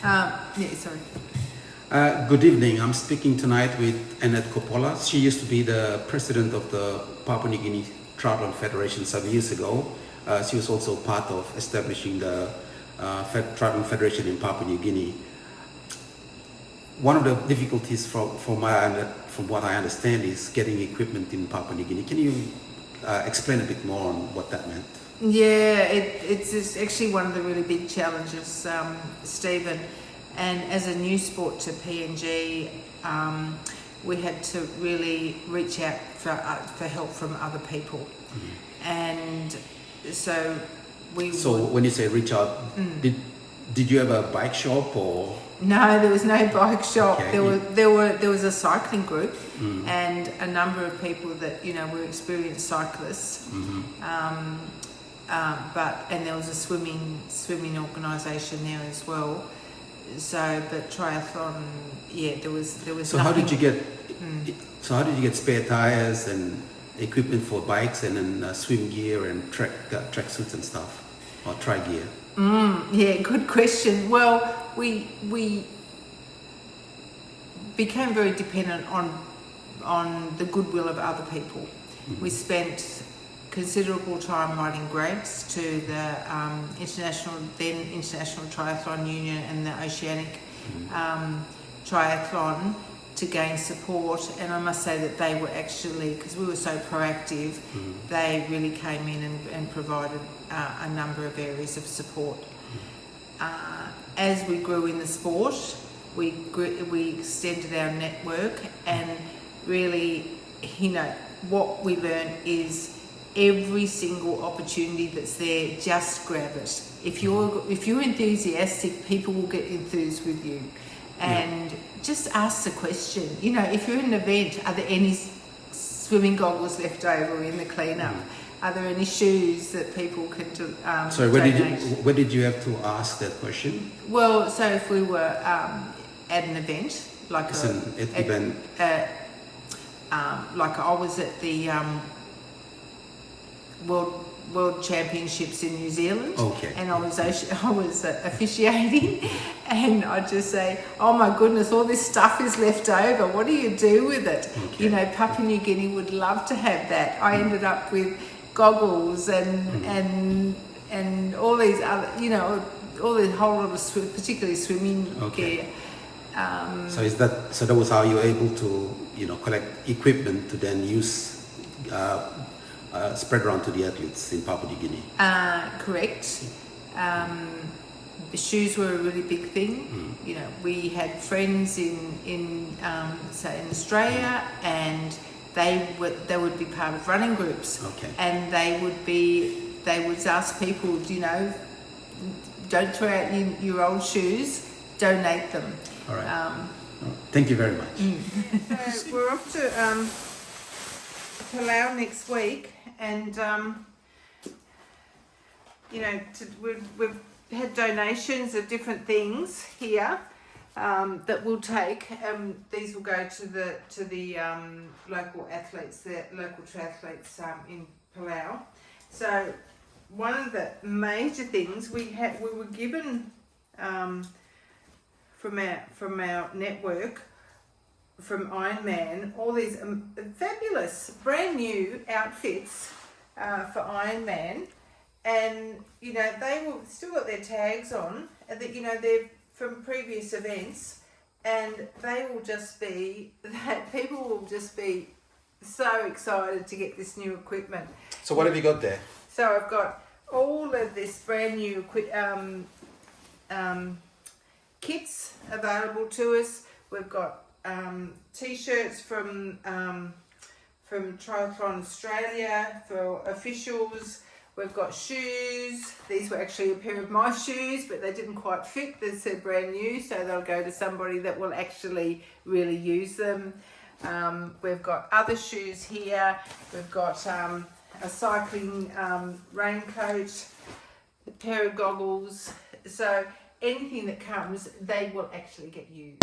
Sorry. Good evening. I'm speaking tonight with Annette Coppola. She used to be the president of the Papua New Guinea Triathlon Federation some years ago. She was also part of establishing the Triathlon Federation in Papua New Guinea. One of the difficulties from what I understand is getting equipment in Papua New Guinea. Can you explain a bit more on what that meant? Yeah, it's actually one of the really big challenges, Stephen. And as a new sport to PNG, we had to really reach out for help from other people. Mm-hmm. And so when you say reach out, did you have a bike shop or? No, there was no bike shop. Okay. There was a cycling group and a number of people that were experienced cyclists. Mm-hmm. And there was a swimming organisation there as well. So, but triathlon, there was. So how did you get spare tires and equipment for bikes and then swim gear and track suits and stuff, or tri gear? Yeah, good question. Well, we became very dependent on the goodwill of other people. Mm-hmm. We spent considerable time writing grants to the International Triathlon Union and the Oceanic Triathlon to gain support, and I must say that they were actually, because we were so proactive, they really came in and provided a number of areas of support. As we grew in the sport, we extended our network, and really, what we learned is every single opportunity that's there, just grab it. If you're enthusiastic, people will get enthused with you. And just ask the question, if you're in an event, are there any swimming goggles left over in the cleanup? Are there any shoes that people can donate? So where did you have to ask that question? Well, so if we were at an event, like like I was at the World Championships in New Zealand, and I was officiating, and I'd just say, "Oh my goodness, all this stuff is left over. What do you do with it?" Okay. Papua New Guinea would love to have that. I ended up with goggles and all these other, all the whole lot of particularly swimming gear. So that was how you were able to collect equipment to then use. Spread around to the athletes in Papua New Guinea. Correct. The shoes were a really big thing. We had friends in Australia, and they would be part of running groups. Okay. And they would ask people, don't throw out your old shoes, donate them. All right. Thank you very much. So we're off to Palau next week, and we've had donations of different things here that we'll take. These will go to the local athletes, the local triathletes in Palau. So one of the major things we were given from our network, from Ironman, all these fabulous brand new outfits for Ironman, and they will still got their tags on, that they're from previous events, and they will just be that people will just be so excited to get this new equipment. So what have you got there? So I've got all of this brand new kits available to us. We've got t-shirts from Triathlon Australia for officials. We've got shoes. These were actually a pair of my shoes, but they didn't quite fit. They're brand new, so they'll go to somebody that will actually really use them. We've got other shoes here. We've got a cycling raincoat, a pair of goggles. So anything that comes, they will actually get used.